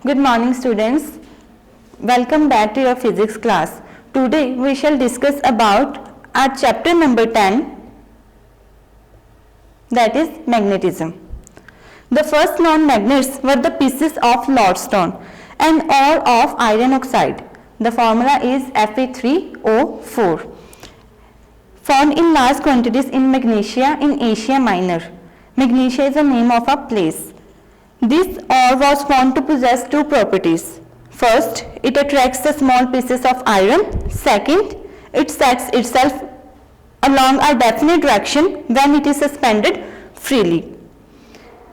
Good morning students. Welcome back to your physics class. Today we shall discuss about our chapter number 10, that is magnetism. The first known magnets were the pieces of lodestone and ore of iron oxide. The formula is Fe3O4. Found in large quantities in Magnesia in Asia Minor. Magnesia is the name of a place. This ore was found to possess two properties. First, it attracts the small pieces of iron. Second, it sets itself along a definite direction when it is suspended freely.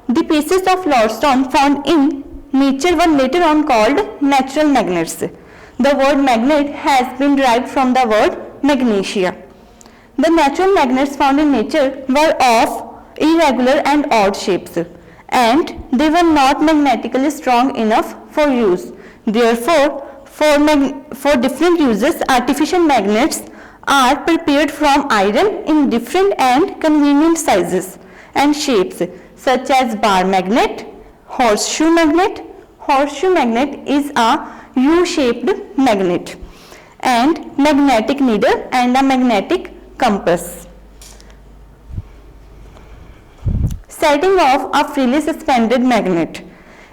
The pieces of lodestone found in nature were later on called natural magnets. The word magnet has been derived from the word magnesia. The natural magnets found in nature were of irregular and odd shapes, and they were not magnetically strong enough for use. Therefore, for different uses, artificial magnets are prepared from iron in different and convenient sizes and shapes, such as bar magnet, horseshoe magnet. Horseshoe magnet is a U-shaped magnet, and magnetic needle and a magnetic compass. Setting off a freely suspended magnet.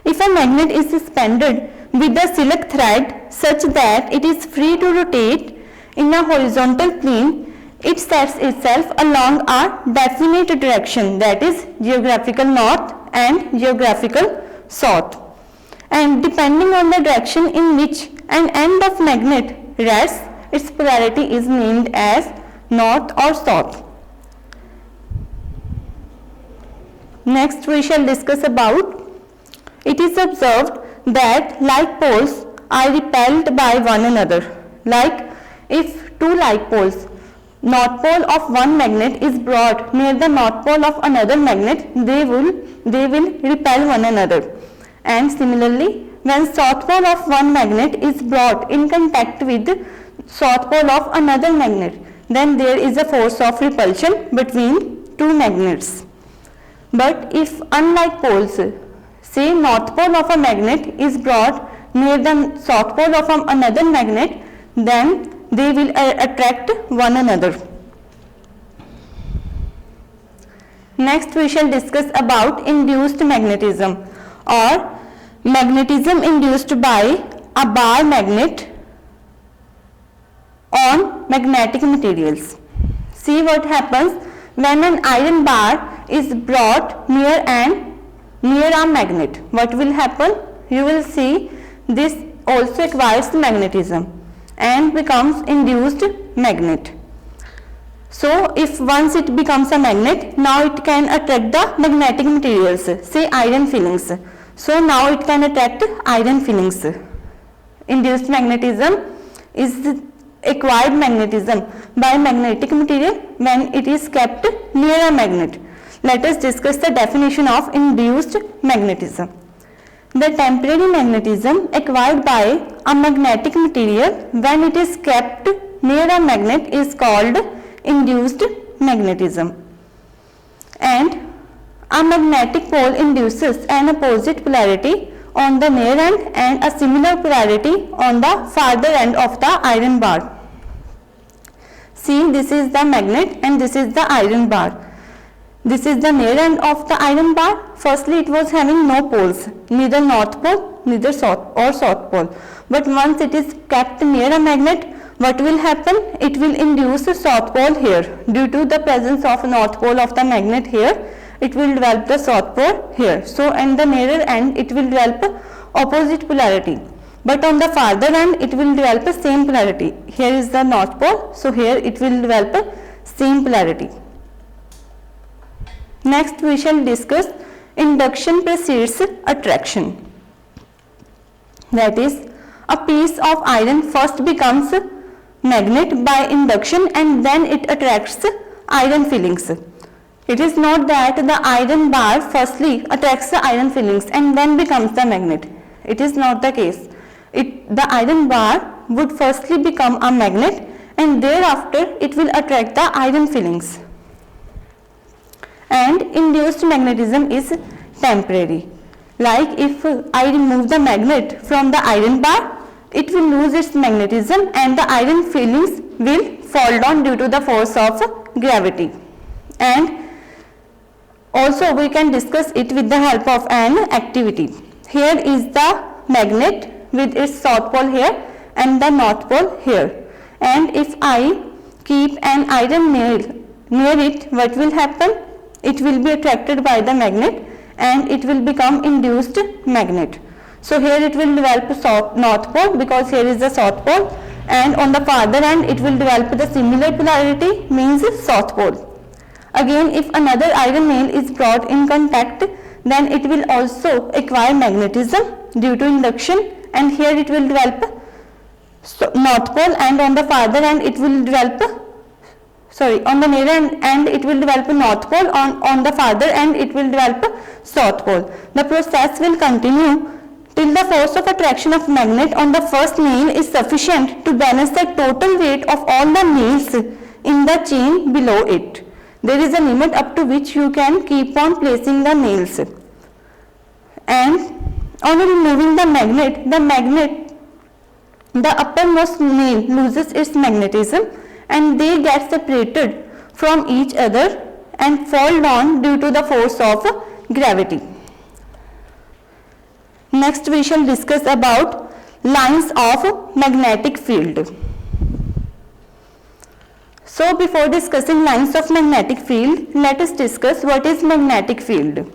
If a magnet is suspended with a silk thread such that it is free to rotate in a horizontal plane, it sets itself along a definite direction, that is geographical north and geographical south. And depending on the direction in which an end of magnet rests, its polarity is named as north or south. Next we shall discuss about, it is observed that like poles are repelled by one another. Like if two like poles, north pole of one magnet is brought near the north pole of another magnet, they will repel one another. And similarly, when south pole of one magnet is brought in contact with south pole of another magnet, then there is a force of repulsion between two magnets. But if unlike poles, say north pole of a magnet is brought near the south pole of another magnet, then they will attract one another. Next we shall discuss about induced magnetism, or magnetism induced by a bar magnet on magnetic materials. See what happens when an iron bar is brought near a magnet. What will happen? You will see this also acquires magnetism and becomes induced magnet. So if once it becomes a magnet, now it can attract the magnetic materials, say iron filings. So now it can attract iron filings. Induced magnetism is acquired magnetism by magnetic material when it is kept near a magnet. Let us discuss the definition of induced magnetism. The temporary magnetism acquired by a magnetic material when it is kept near a magnet is called induced magnetism. And a magnetic pole induces an opposite polarity on the near end and a similar polarity on the farther end of the iron bar. See, this is the magnet and this is the iron bar. This is the near end of the iron bar. Firstly, it was having no poles, neither north pole, neither south pole. But once it is kept near a magnet, what will happen? It will induce a south pole here. Due to the presence of north pole of the magnet here, it will develop the south pole here. So, and the nearer end, it will develop opposite polarity. But on the farther end, it will develop the same polarity. Here is the north pole, so here it will develop same polarity. Next we shall discuss induction precedes attraction. That is, a piece of iron first becomes magnet by induction and then it attracts iron filings. It is not that the iron bar firstly attracts the iron filings and then becomes the magnet. It is not the case. The iron bar would firstly become a magnet and thereafter it will attract the iron filings. And induced magnetism is temporary. Like if I remove the magnet from the iron bar, it will lose its magnetism and the iron filings will fall down due to the force of gravity. And also we can discuss it with the help of an activity. Here is the magnet with its south pole here and the north pole here. And if I keep an iron nail near it, what will happen? It will be attracted by the magnet and it will become induced magnet. So here it will develop north pole because here is the south pole, and on the farther end it will develop the similar polarity, means south pole. Again, if another iron nail is brought in contact, then it will also acquire magnetism due to induction, and here it will develop north pole, and on the farther end it will develop, on the nearer end it will develop north pole, on the farther end it will develop south pole. The process will continue till the force of attraction of magnet on the first nail is sufficient to balance the total weight of all the nails in the chain below it. There is a limit up to which you can keep on placing the nails. And on removing the magnet, the uppermost nail loses its magnetism and they get separated from each other and fall down due to the force of gravity. Next we shall discuss about lines of magnetic field. So before discussing lines of magnetic field, let us discuss what is magnetic field.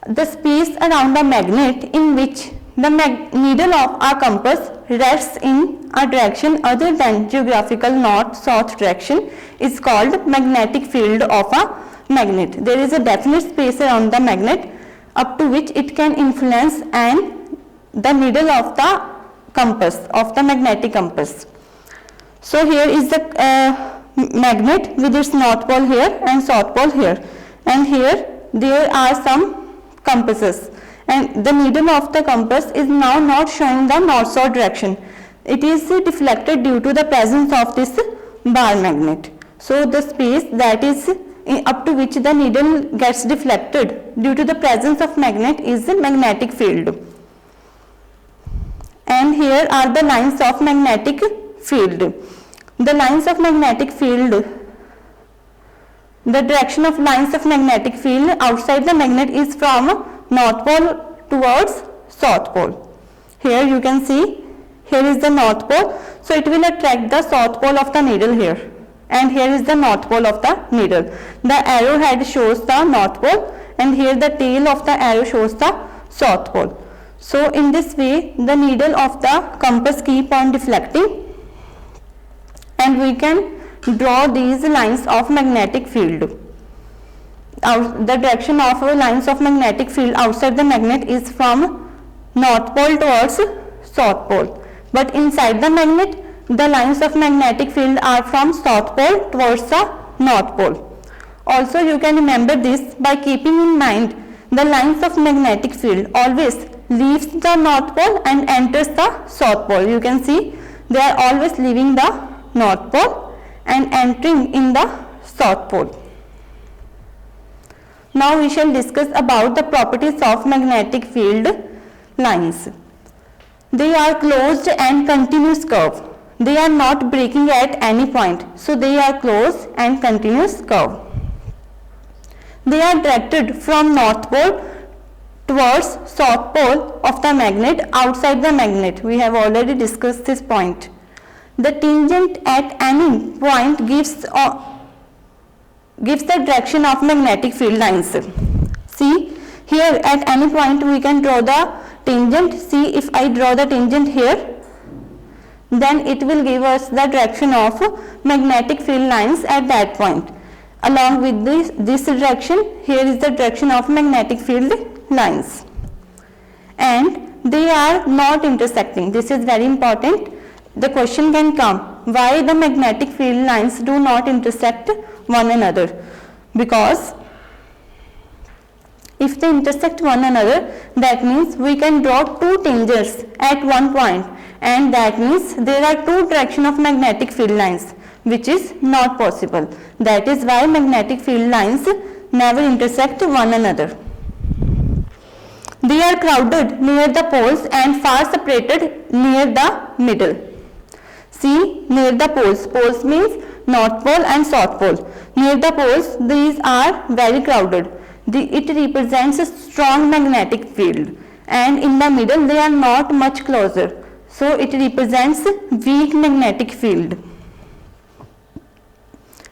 The space around a magnet in which the needle of our compass rests in a direction other than geographical north-south direction is called magnetic field of a magnet. There is a definite space around the magnet up to which it can influence and the needle of the compass, of the magnetic compass. So here is the magnet with its north pole here and south pole here, and here there are some compasses, and the needle of the compass is now not showing the north-south direction. It is deflected due to the presence of this bar magnet. So the space that is up to which the needle gets deflected due to the presence of magnet is the magnetic field. And here are the lines of magnetic field. The lines of magnetic field, the direction of lines of magnetic field outside the magnet is from north pole towards south pole. Here you can see, here is the north pole, so it will attract the south pole of the needle here, and here is the north pole of the needle. The arrowhead shows the north pole and here the tail of the arrow shows the south pole. So in this way the needle of the compass keep on deflecting, and we can draw these lines of magnetic field. The direction of lines of magnetic field outside the magnet is from north pole towards south pole, but inside the magnet the lines of magnetic field are from south pole towards the north pole. Also you can remember this by keeping in mind the lines of magnetic field always leaves the north pole and enters the south pole. You can see they are always leaving the north pole and entering in the south pole. Now we shall discuss about the properties of magnetic field lines. They are closed and continuous curve. They are not breaking at any point, so they are closed and continuous curve. They are directed from north pole towards south pole of the magnet outside the magnet. We have already discussed this point. The tangent at any point gives the direction of magnetic field lines. See, here at any point we can draw the tangent. See, if I draw the tangent here, then it will give us the direction of magnetic field lines at that point. Along with this direction, here is the direction of magnetic field lines. And they are not intersecting. This is very important. The question can come, why the magnetic field lines do not intersect one another? Because if they intersect one another, that means we can draw two tangents at one point, and that means there are two directions of magnetic field lines, which is not possible. That is why magnetic field lines never intersect one another. They are crowded near the poles and far separated near the middle. See, near the poles. Poles means North Pole and South Pole. Near the poles, these are very crowded. It represents a strong magnetic field. And in the middle, they are not much closer. So, it represents weak magnetic field.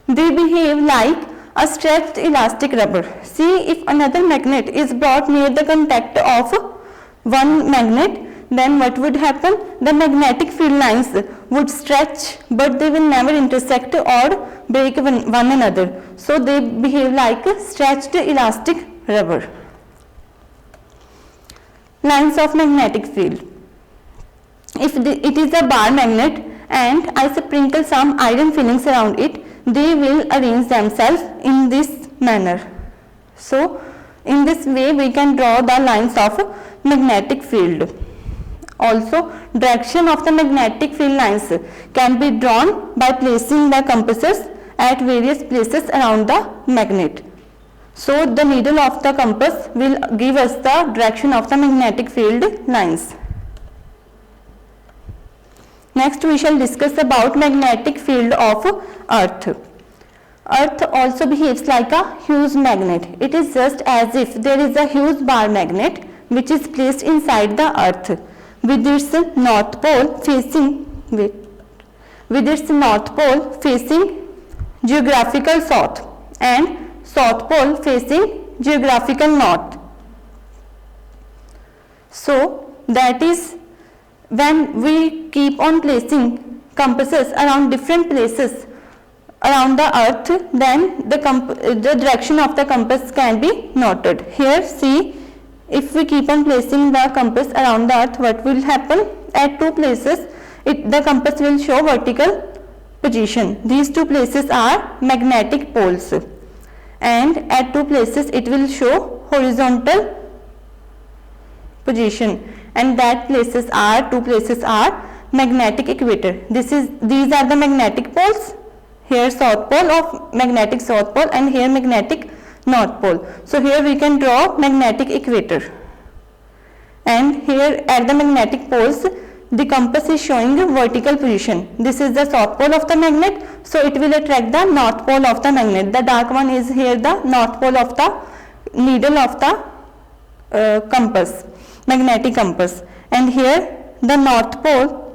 They behave like a stretched elastic rubber. See, if another magnet is brought near the contact of one magnet, then what would happen? The magnetic field lines would stretch, but they will never intersect or break one another. So they behave like a stretched elastic rubber. Lines of magnetic field. If it is a bar magnet and I sprinkle some iron fillings around it, they will arrange themselves in this manner. So in this way we can draw the lines of magnetic field. Also, direction of the magnetic field lines can be drawn by placing the compasses at various places around the magnet. So the needle of the compass will give us the direction of the magnetic field lines. Next we shall discuss about magnetic field of Earth. Earth also behaves like a huge magnet. It is just as if there is a huge bar magnet which is placed inside the Earth with its north pole facing geographical south and south pole facing geographical north. So that is, when we keep on placing compasses around different places around the earth, then the direction of the compass can be noted. Here see, if we keep on placing the compass around the earth, what will happen? At two places the compass will show vertical position. These two places are magnetic poles, and at two places it will show horizontal position, and that two places are magnetic equator. These are the magnetic poles. Here south pole of magnetic south pole and here magnetic north pole. So here we can draw magnetic equator, and here at the magnetic poles the compass is showing vertical position. This is the south pole of the magnet, so it will attract the north pole of the magnet. The dark one is here the north pole of the needle of the compass, magnetic compass, and here the north pole.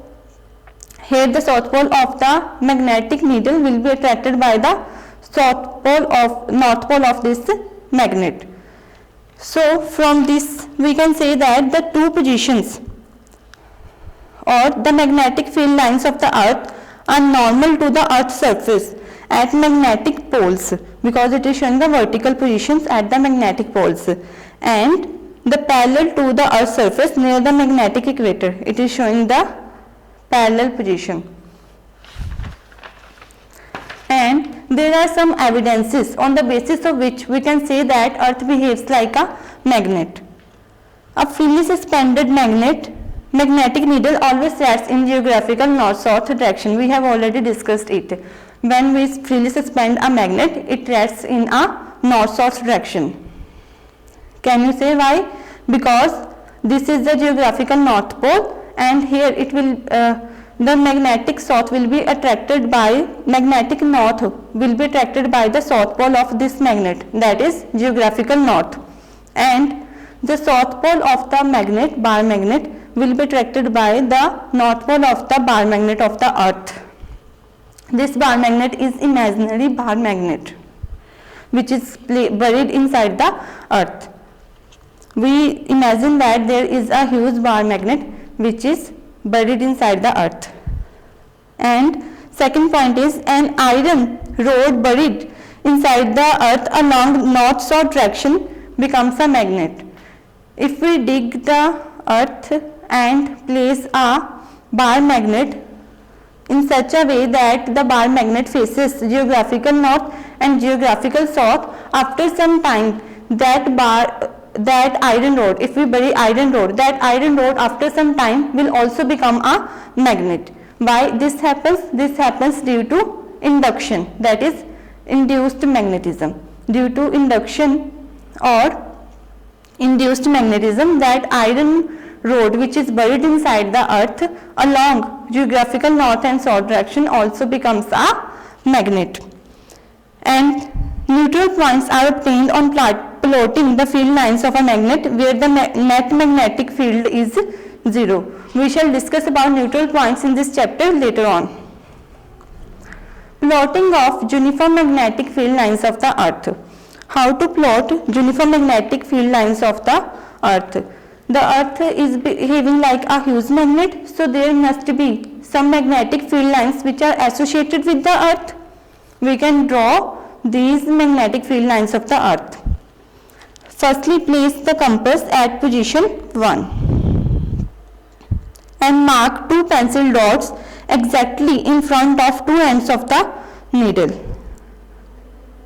Here the south pole of the magnetic needle will be attracted by the north pole of this magnet. So from this we can say that the two positions or the magnetic field lines of the earth are normal to the earth's surface at magnetic poles, because it is showing the vertical positions at the magnetic poles, and the parallel to the earth's surface near the magnetic equator. It is showing the parallel position. And there are some evidences on the basis of which we can say that earth behaves like a magnet. A freely suspended magnetic needle always rests in geographical north-south direction. We have already discussed it. When we freely suspend a magnet, it rests in a north-south direction. Can you say why? Because this is the geographical north pole, and here it will the magnetic south will be attracted by magnetic north will be attracted by the south pole of this magnet, that is geographical north, and the south pole of the bar magnet will be attracted by the north pole of the bar magnet of the earth. This bar magnet is imaginary bar magnet which is buried inside the earth. We imagine that there is a huge bar magnet which is buried inside the earth. And second point is, an iron rod buried inside the earth along north-south direction becomes a magnet. If we dig the earth and place a bar magnet in such a way that the bar magnet faces geographical north and geographical south, after some time that iron rod, if we bury iron rod, that iron rod after some time will also become a magnet. Why this happens? This happens due to induction, that is induced magnetism. Due to induction or induced magnetism, that iron rod which is buried inside the earth along geographical north and south direction also becomes a magnet. And neutral points are obtained on plotting the field lines of a magnet where the net magnetic field is 0. We shall discuss about neutral points in this chapter later on. Plotting of uniform magnetic field lines of the earth. How to plot uniform magnetic field lines of the earth? The earth is behaving like a huge magnet, so there must be some magnetic field lines which are associated with the earth. We can draw these magnetic field lines of the earth. Firstly, place the compass at position 1 and mark 2 pencil dots exactly in front of 2 ends of the needle.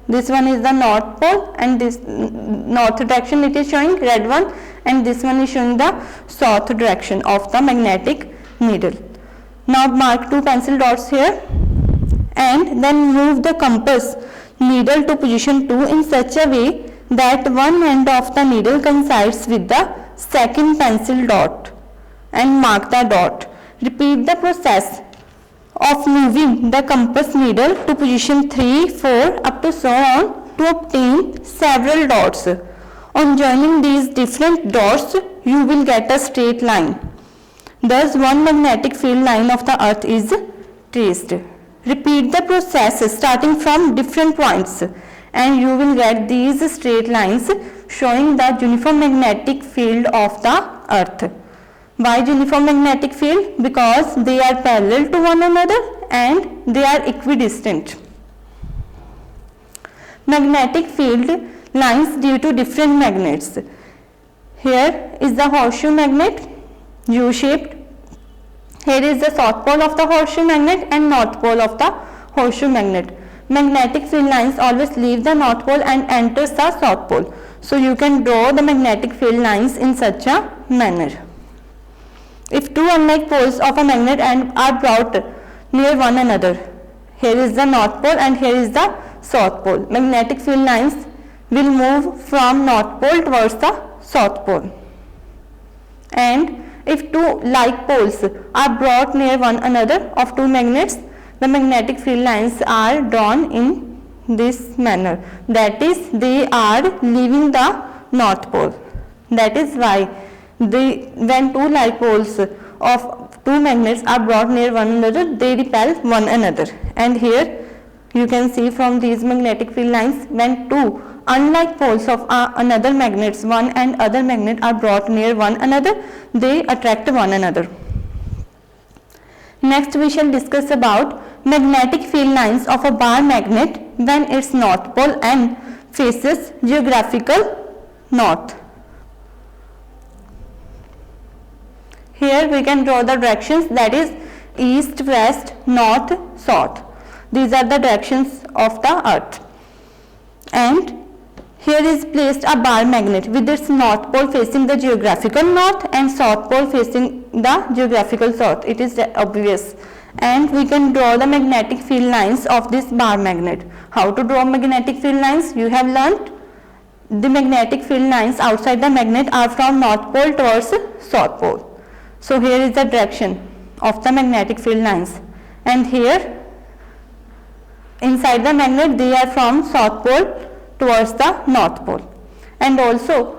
This one is the north pole and this north direction it is showing, red one, and this one is showing the south direction of the magnetic needle. Now mark 2 pencil dots here and then move the compass needle to position 2 in such a way that one end of the needle coincides with the second pencil dot and mark the dot. Repeat the process of moving the compass needle to position 3, 4 up to so on to obtain several dots. On joining these different dots, you will get a straight line. Thus, one magnetic field line of the earth is traced. Repeat the process starting from different points and you will get these straight lines showing the uniform magnetic field of the earth. Why uniform magnetic field? Because they are parallel to one another and they are equidistant. Magnetic field lines due to different magnets. Here is the horseshoe magnet, U-shaped. Here is the south pole of the horseshoe magnet and north pole of the horseshoe magnet. Magnetic field lines always leave the north pole and enters the south pole. So you can draw the magnetic field lines in such a manner. If two unlike poles of a magnet are brought near one another, here is the north pole and here is the south pole, magnetic field lines will move from north pole towards the south pole. And if two like poles are brought near one another of two magnets, the magnetic field lines are drawn in this manner. That is, they are leaving the north pole. That is why when two like poles of two magnets are brought near one another, they repel one another. And here you can see from these magnetic field lines, when two unlike poles of another magnets, one and other magnet are brought near one another, they attract one another. Next we shall discuss about magnetic field lines of a bar magnet when its north pole N faces geographical north. Here we can draw the directions, that is east, west, north, south. These are the directions of the earth. And here is placed a bar magnet with its north pole facing the geographical north and south pole facing the geographical south. It is obvious. And we can draw the magnetic field lines of this bar magnet. How to draw magnetic field lines? You have learnt. The magnetic field lines outside the magnet are from north pole towards south pole. So here is the direction of the magnetic field lines. And here inside the magnet they are from south pole towards the north pole. And also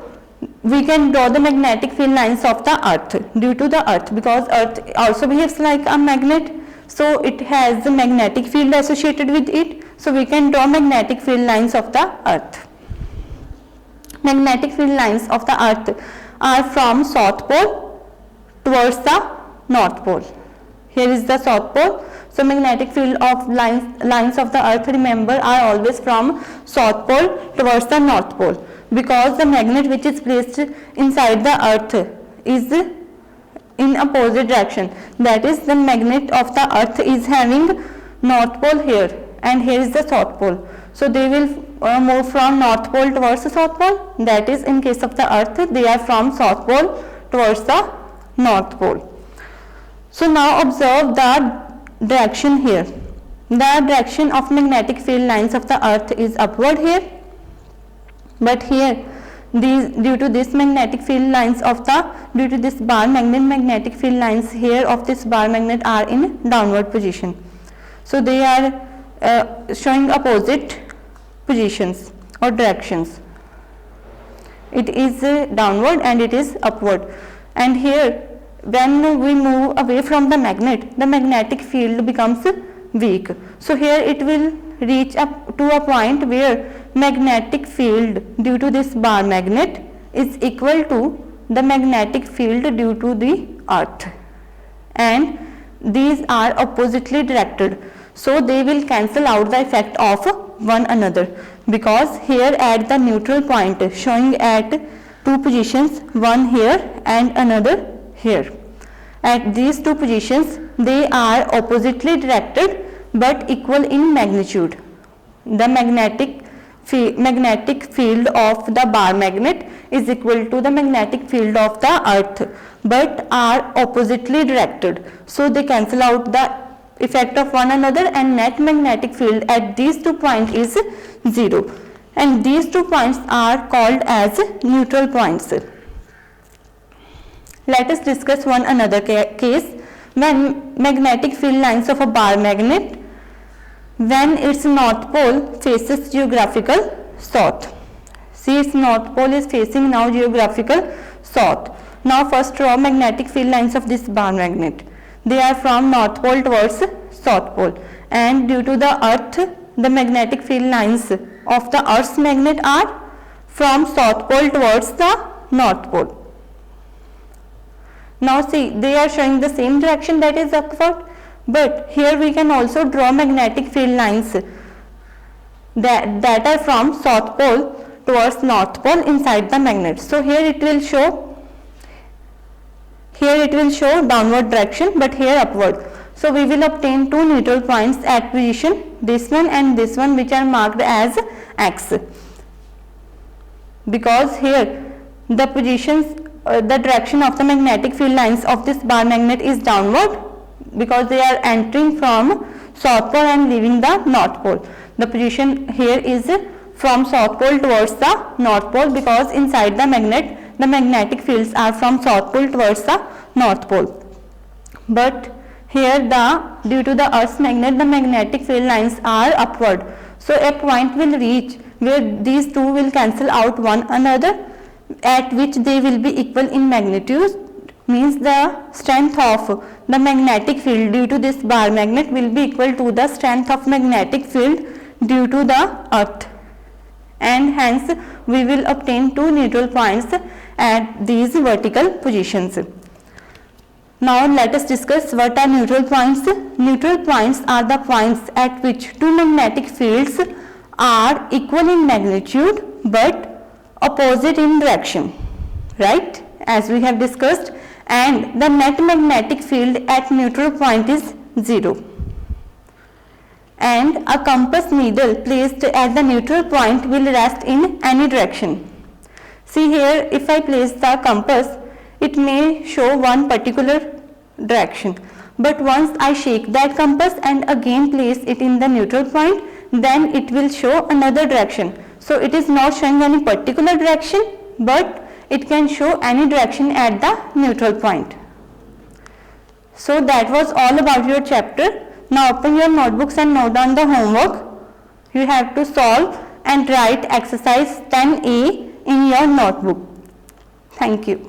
we can draw the magnetic field lines of the earth due to the earth, because earth also behaves like a magnet, so it has the magnetic field associated with it. So we can draw magnetic field lines of the earth. Magnetic field lines of the earth are from south pole towards the north pole. Here is the south pole. So magnetic field of lines of the earth, remember, are always from south pole towards the north pole, because the magnet which is placed inside the earth is in opposite direction. That is, the magnet of the earth is having north pole here and here is the south pole. So they will move from north pole towards the south pole. That is, in case of the earth, they are from south pole towards the north pole. So now observe the direction here. The direction of magnetic field lines of the earth is upward here, but here due to this magnetic field lines of the due to this bar magnet, magnetic field lines here of this bar magnet are in downward position. So they are showing opposite positions or directions. It is downward and it is upward. And here when we move away from the magnet, the magnetic field becomes weak. So here it will reach up to a point where magnetic field due to this bar magnet is equal to the magnetic field due to the earth, and these are oppositely directed, so they will cancel out the effect of one another, because here at the neutral point showing at two positions, one here and another here, at these two positions they are oppositely directed but equal in magnitude. The magnetic field of the bar magnet is equal to the magnetic field of the earth but are oppositely directed, so they cancel out the effect of one another, and net magnetic field at these 2 points is 0, and these 2 points are called as neutral points. Let us discuss one another case when magnetic field lines of a bar magnet, when its north pole faces geographical south. See, its north pole is facing now geographical south. Now first draw magnetic field lines of this bar magnet. They are from north pole towards south pole, and due to the earth, the magnetic field lines of the earth's magnet are from south pole towards the north pole. Now see, they are showing the same direction, that is upward, but here we can also draw magnetic field lines that are from south pole towards north pole inside the magnet. So here it will show downward direction, but here upward. So we will obtain two neutral points at position this one and this one, which are marked as X, because here the positions the direction of the magnetic field lines of this bar magnet is downward, because they are entering from south pole and leaving the north pole. The position here is from south pole towards the north pole, because inside the magnet the magnetic fields are from south pole towards the north pole. But here due to the earth's magnet, the magnetic field lines are upward. So a point will reach where these two will cancel out one another, at which they will be equal in magnitude, means the strength of the magnetic field due to this bar magnet will be equal to the strength of magnetic field due to the earth, and hence we will obtain two neutral points at these vertical positions. Now let us discuss what are neutral points. Neutral points are the points at which two magnetic fields are equal in magnitude but opposite in direction, right, as we have discussed, and the net magnetic field at neutral point is 0, and a compass needle placed at the neutral point will rest in any direction. See here, if I place the compass, it may show one particular direction, but once I shake that compass and again place it in the neutral point, then it will show another direction. So it is not showing any particular direction, but it can show any direction at the neutral point. So that was all about your chapter. Now open your notebooks and note down the homework. You have to solve and write exercise 10A in your notebook. Thank you.